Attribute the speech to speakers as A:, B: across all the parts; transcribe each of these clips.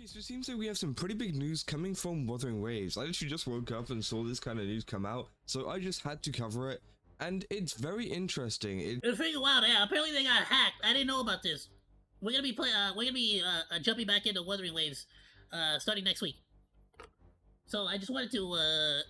A: Okay, so it seems like we have some pretty big news coming from Wuthering Waves. I literally just woke up and saw this kind of news come out, so I just had to cover it, and it's very interesting.
B: It's freaking wild. Yeah, apparently they got hacked. I didn't know about this. We're gonna be jumping back into Wuthering Waves, starting next week. So I just wanted to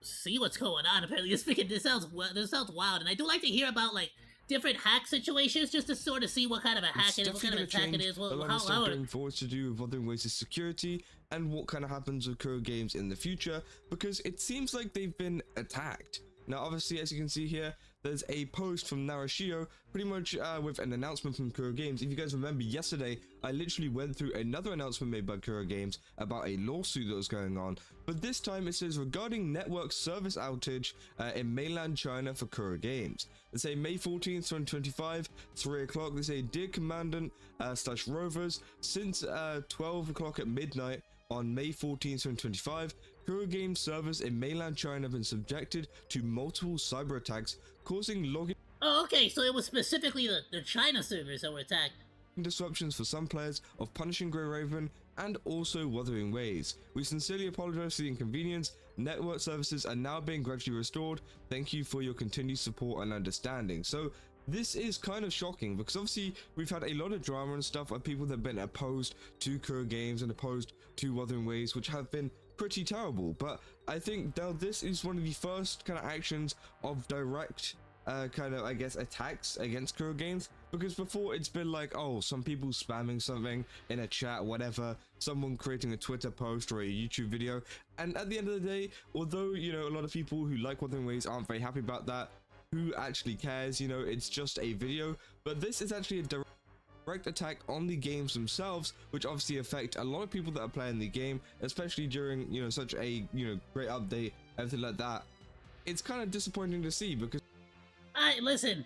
B: see what's going on. Apparently, this sounds wild, and I do like to hear about like different hack situations just to sort of see what kind of a hack it is, what kind of attack it is.
A: A lot of stuff going forward to do with Wuthering Waves' security and what kind of happens with Kuro Games in the future, because it seems like they've been attacked. Now, obviously, as you can see here, there's a post from Narashio, pretty much with an announcement from Kuro Games. If you guys remember yesterday, I literally went through another announcement made by Kuro Games about a lawsuit that was going on, but this time it says regarding network service outage in mainland China for Kuro Games. They say May 14th, 2025, 3 o'clock. They say, dear commandant / rovers, since 12 o'clock at midnight on May 14th, 2025, Kuro Games servers in mainland China have been subjected to multiple cyber attacks, causing login.
B: Oh, okay, so it was specifically the China servers that were attacked.
A: Disruptions for some players of Punishing Grey Raven and also Wuthering Waves. We sincerely apologize for the inconvenience. Network services are now being gradually restored. Thank you for your continued support and understanding. So this is kind of shocking because obviously we've had a lot of drama and stuff of people that have been opposed to Kuro Games and opposed to Wuthering Waves, which have been pretty terrible. But I think now this is one of the first kind of actions of direct kind of, I guess, attacks against Kuro Games, because before it's been like, oh, some people spamming something in a chat, whatever, someone creating a Twitter post or a YouTube video, and at the end of the day, although, you know, a lot of people who like Wuthering Waves aren't very happy about that, who actually cares? You know, it's just a video. But this is actually a direct attack on the games themselves, which obviously affect a lot of people that are playing the game, especially during, you know, such a, you know, great update, everything like that. It's kind of disappointing to see because
B: listen,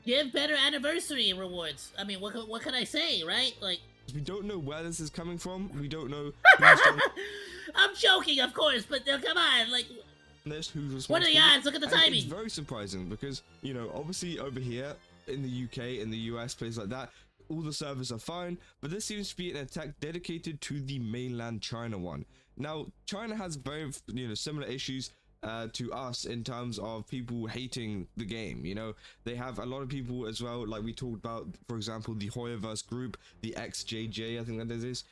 B: give better anniversary rewards. I mean, what can I say, right? Like,
A: we don't know where this is coming from. We don't know.
B: I'm joking, of course, but come on, like,
A: who's responsible.
B: What are the odds? Look at the timing.
A: It's very surprising because, you know, obviously over here in the UK, in the US, places like that, all the servers are fine, but this seems to be an attack dedicated to the mainland China one. Now, China has very, you know, similar issues to us in terms of people hating the game. You know, they have a lot of people as well, like we talked about, for example, the Hoyoverse group, the XJJ, I think that is.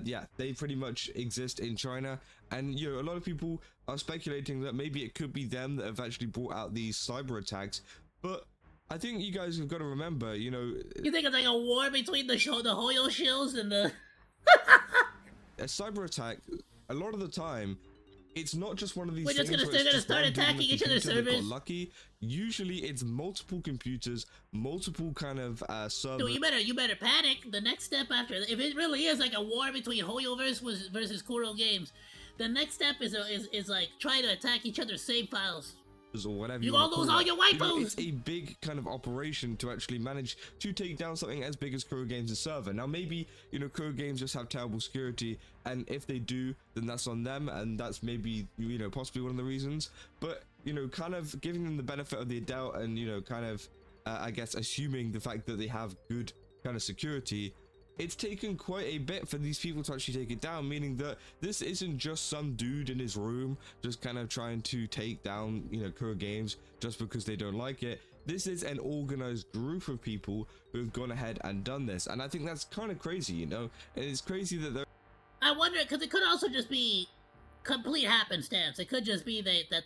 A: Yeah, they pretty much exist in China, and you know, a lot of people are speculating that maybe it could be them that have actually brought out these cyber attacks. But I think you guys have got to remember, you know,
B: you think it's like a war between the Hoyo shills and the
A: a cyber attack. A lot of the time, it's not just one of these.
B: They're gonna start attacking each other's servers.
A: Lucky. Usually, it's multiple computers, multiple kind of servers.
B: Dude, you better panic. The next step after, if it really is like a war between Hoyoverse versus Kuro Games, the next step is like try to attack each other's save files.
A: Or whatever
B: you all lose all your waifus.
A: It's a big kind of operation to actually manage to take down something as big as Kuro Games' server. Now, maybe, you know, Kuro Games just have terrible security, and if they do, then that's on them, and that's maybe, you know, possibly one of the reasons. But, you know, kind of giving them the benefit of the doubt, and, you know, kind of, I guess, assuming the fact that they have good kind of security, it's taken quite a bit for these people to actually take it down, meaning that this isn't just some dude in his room just kind of trying to take down, you know, Kuro Games just because they don't like it. This is an organized group of people who have gone ahead and done this, and I think that's kind of crazy, you know. And it's crazy that they're...
B: I wonder, because it could also just be complete happenstance. It could just be that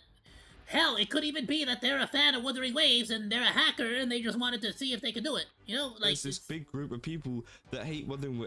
B: hell, it could even be that they're a fan of Wuthering Waves and they're a hacker and they just wanted to see if they could do it. You know, like
A: there's this big group of people that hate Wuthering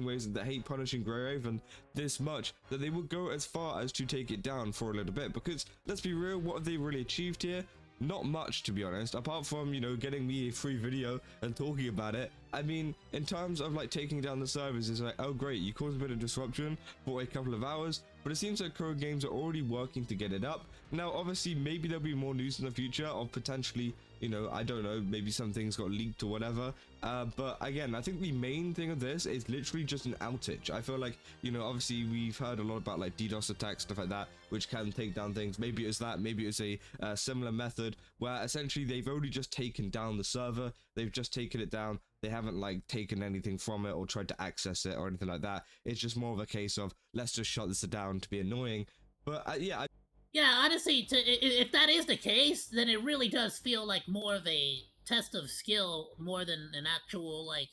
A: Waves and that hate Punishing Grey Raven this much that they would go as far as to take it down for a little bit. Because let's be real, what have they really achieved here? Not much, to be honest, apart from, you know, getting me a free video and talking about it. I mean, in terms of like taking down the servers, it's like, oh great, you caused a bit of disruption for a couple of hours, but it seems like Kuro Games are already working to get it up. Now, obviously, maybe there'll be more news in the future of potentially you know, I don't know, maybe some things got leaked or whatever. But again, I think the main thing of this is literally just an outage. I feel like, you know, obviously we've heard a lot about like DDoS attacks, stuff like that, which can take down things. Maybe it's that, maybe it's a similar method where essentially they've only just taken down the server, they've just taken it down, they haven't like taken anything from it or tried to access it or anything like that. It's just more of a case of let's just shut this down to be annoying. But yeah,
B: Yeah, honestly, if that is the case, then it really does feel like more of a test of skill more than an actual, like,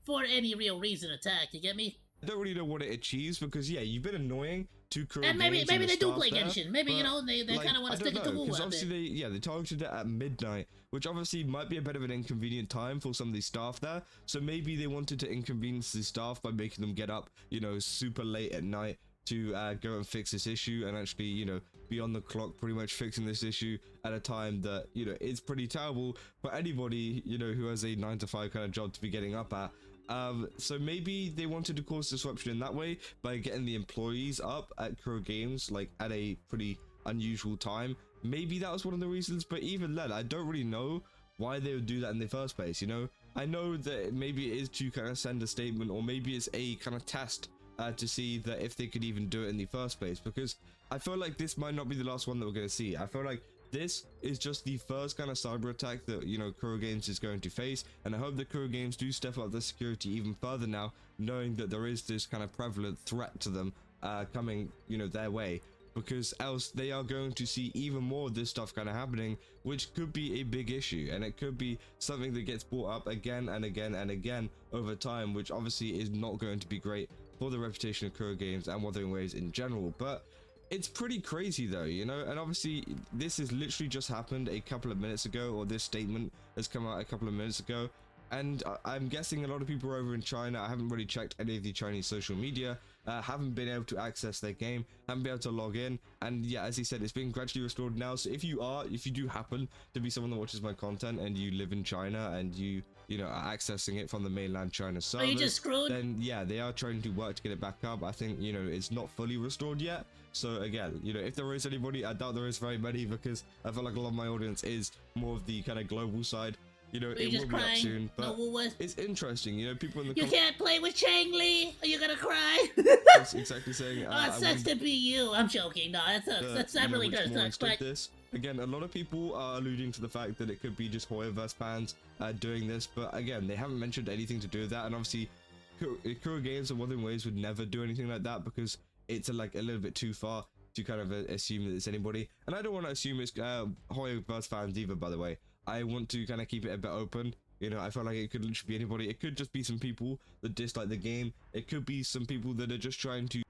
B: for any real reason attack. You get me?
A: I don't really know what it achieves because yeah, you've been annoying to Kuro
B: And maybe
A: Games and
B: they
A: the
B: do
A: staff
B: play
A: there,
B: Genshin. Maybe, you know, they
A: like,
B: kind of want
A: I
B: to stick
A: don't
B: it to
A: know, because
B: WuWa a
A: obviously
B: bit.
A: they targeted it at midnight, which obviously might be a bit of an inconvenient time for some of the staff there. So maybe they wanted to inconvenience the staff by making them get up, you know, super late at night to go and fix this issue and actually, you know, be on the clock pretty much fixing this issue at a time that, you know, is pretty terrible for anybody, you know, who has a 9-to-5 kind of job to be getting up at. So maybe they wanted to cause disruption in that way by getting the employees up at Kuro Games like at a pretty unusual time. Maybe that was one of the reasons, but even then I don't really know why they would do that in the first place. You know, I know that maybe it is to kind of send a statement, or maybe it's a kind of test to see that if they could even do it in the first place, because I feel like this might not be the last one that we're going to see. I feel like this is just the first kind of cyber attack that, you know, Kuro Games is going to face, and I hope that Kuro Games do step up the security even further now, knowing that there is this kind of prevalent threat to them coming, you know, their way, because else they are going to see even more of this stuff kind of happening, which could be a big issue, and it could be something that gets brought up again and again and again over time, which obviously is not going to be great for the reputation of Kuro Games and Wuthering Waves in general. But it's pretty crazy though, you know, and obviously this has literally just happened a couple of minutes ago, or this statement has come out a couple of minutes ago, and I'm guessing a lot of people over in China, I haven't really checked any of the Chinese social media, haven't been able to access their game, haven't been able to log in, and yeah, as he said, it's been gradually restored now. So if you do happen to be someone that watches my content and you live in China and you know, are accessing it from the mainland China servers,
B: Are you just screwed?
A: then yeah, they are trying to work to get it back up. I think, you know, it's not fully restored yet. So again, you know, if there is anybody, I doubt there is very many, because I feel like a lot of my audience is more of the kind of global side. You know, it will be up soon, but it's interesting, you know, people in the
B: You can't play with Chang-Li, or you're gonna cry.
A: That's exactly saying,
B: Oh, it sucks to be you. I'm joking. No, that really does suck. But
A: this. Again, a lot of people are alluding to the fact that it could be just Hoyoverse fans doing this, but again, they haven't mentioned anything to do with that, and obviously Kuro Games and Wuthering Waves would never do anything like that, because it's like a little bit too far to kind of assume that it's anybody, and I don't want to assume it's Hoyoverse fans either, by the way. I want to kind of keep it a bit open. You know, I feel like it could literally be anybody. It could just be some people that dislike the game. It could be some people that are just trying to...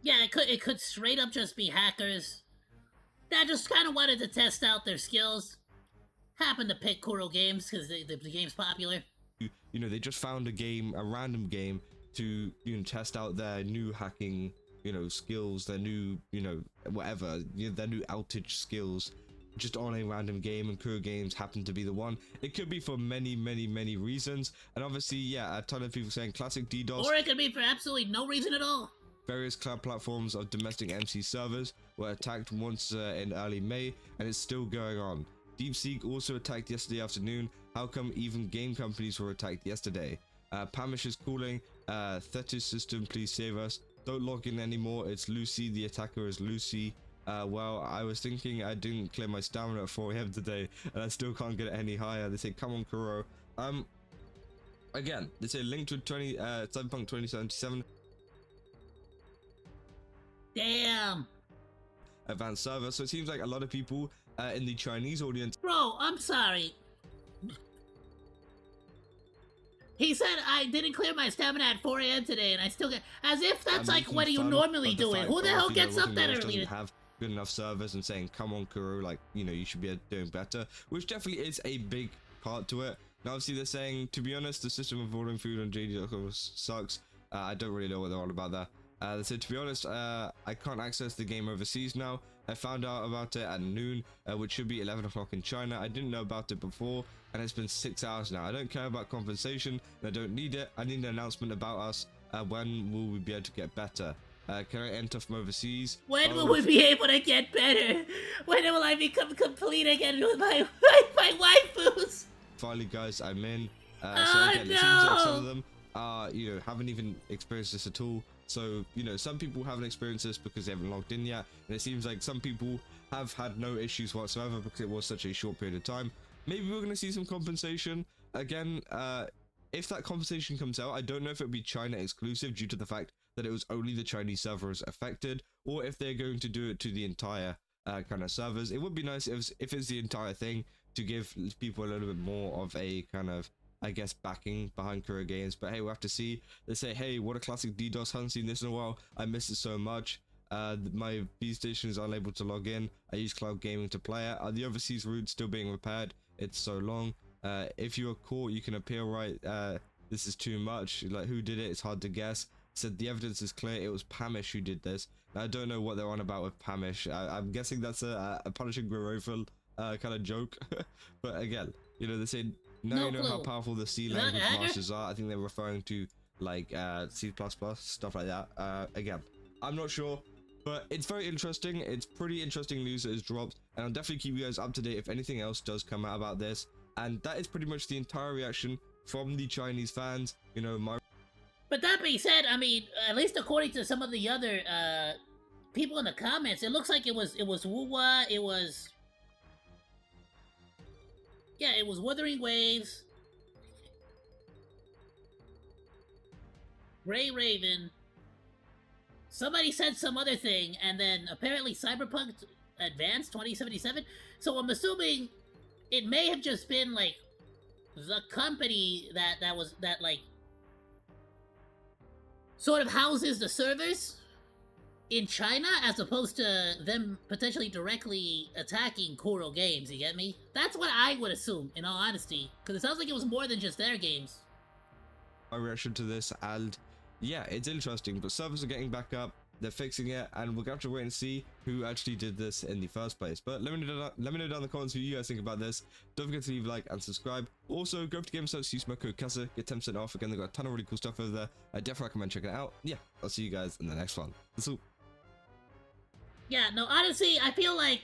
B: Yeah, it could straight up just be hackers that just kind of wanted to test out their skills. Happened to pick Kuro Games because the game's popular.
A: You know, they just found a random game to, you know, test out their new hacking, you know, skills, their new, you know, whatever, you know, their new outage skills, just on a random game, and Kuro Games happened to be the one. It could be for many reasons, and obviously, yeah, a ton of people saying classic DDoS,
B: or it could be for absolutely no reason at all.
A: Various cloud platforms of domestic MC servers were attacked once in early May, and it's still going on. DeepSeek also attacked yesterday afternoon. How come even game companies were attacked yesterday? Pamish is calling. Thetis system, please save us. Don't log in anymore. It's Lucy. The attacker is Lucy. Well, I was thinking I didn't clear my stamina at 4 AM today, and I still can't get it any higher. They say, come on, Kuro. Again, they say link to Cyberpunk 2077.
B: Damn.
A: Advanced server. So it seems like a lot of people in the Chinese audience.
B: Bro, I'm sorry. He said I didn't clear my stamina at 4 AM today, and I still get... As if that's like what you normally do it. Who the hell gets up that early?
A: Have good enough servers and saying, come on, Kuro, like, you know, you should be doing better, which definitely is a big part to it. Now, obviously, they're saying, to be honest, the system of ordering food on JD.com sucks. I don't really know what they're on about there. They said, to be honest, I can't access the game overseas now. I found out about it at noon, which should be 11 o'clock in China. I didn't know about it before, and it's been 6 hours now. I don't care about compensation, and I don't need it. I need an announcement about us. When will we be able to get better? Can I enter from overseas?
B: When
A: Oh,
B: will we be able to get better? When will I become complete again with my waifus?
A: finally, guys, I'm in. So
B: Oh,
A: again, it seems like some
B: no!
A: of them haven't even experienced this at all. So, some people haven't experienced this because they haven't logged in yet, and it seems like some people have had no issues whatsoever because it was such a short period of time. Maybe we're going to see some compensation. Again, if that compensation comes out, I don't know if it'll be China exclusive due to the fact that it was only the Chinese servers affected, or if they're going to do it to the entire kind of servers. It would be nice if it's the entire thing to give people a little bit more of a kind of, I guess, backing behind Korea games. But hey, we'll have to see. They say, hey, what a classic DDoS, haven't seen this in a while, I miss it so much. My B station is unable to log in. I use cloud gaming to play it. The overseas route still being repaired, it's so long. If you are caught, you can appeal, right? This is too much. Like, who did it? It's hard to guess. Said the evidence is clear, it was Pamish who did this. I don't know what they're on about with Pamish. I'm guessing that's a punishing Growrofel kind of joke. But again, they say now you know how powerful the C language masters are. I think they're referring to like C++, stuff like that. Again, I'm not sure, but it's very interesting. It's pretty interesting news that is dropped, and I'll definitely keep you guys up to date if anything else does come out about this. And that is pretty much the entire reaction from the Chinese fans.
B: But that being said, I mean, at least according to some of the other people in the comments, it looks like it was WuWa, it was Wuthering Waves, Grey Raven. Somebody said some other thing, and then apparently Cyberpunk Advanced 2077. So I'm assuming it may have just been like the company that like sort of houses the servers in China, as opposed to them potentially directly attacking Kuro Games, you get me? That's what I would assume, in all honesty, because it sounds like it was more than just their games.
A: My reaction to this, and yeah, it's interesting, but servers are getting back up, they're fixing it, and we'll have to wait and see who actually did this in the first place. But let me know down in the comments what you guys think about this. Don't forget to leave a like and subscribe. Also, go to GameStop, use my code Kazahana, get 10% off. Again, they've got a ton of really cool stuff over there. I definitely recommend checking it out. Yeah, I'll see you guys in the next one. That's all.
B: Yeah, no, honestly, I feel like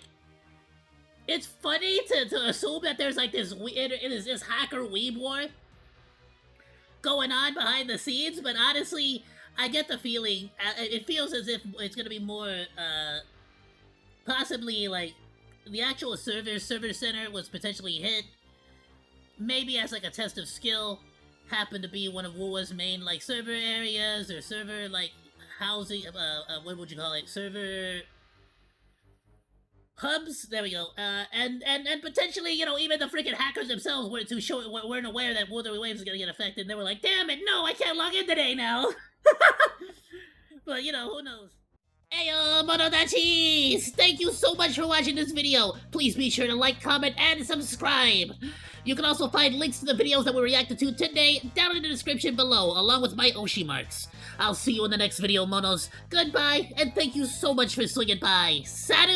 B: it's funny to assume that there's like this hacker weeb war going on behind the scenes, but honestly, I get the feeling, it feels as if it's gonna be more, possibly like the actual server center was potentially hit, maybe as like a test of skill, happened to be one of WuWa's main like server areas or server like housing, what would you call it, server hubs. There we go. And potentially, even the freaking hackers themselves weren't aware that Wuthering Waves is gonna get affected. They were like, "Damn it, no, I can't log in today now." But who knows? Ayoo, Monodachi! Thank you so much for watching this video. Please be sure to like, comment, and subscribe. You can also find links to the videos that we reacted to today down in the description below, along with my Oshi marks. I'll see you in the next video, Monos. Goodbye, and thank you so much for swinging by. Saru!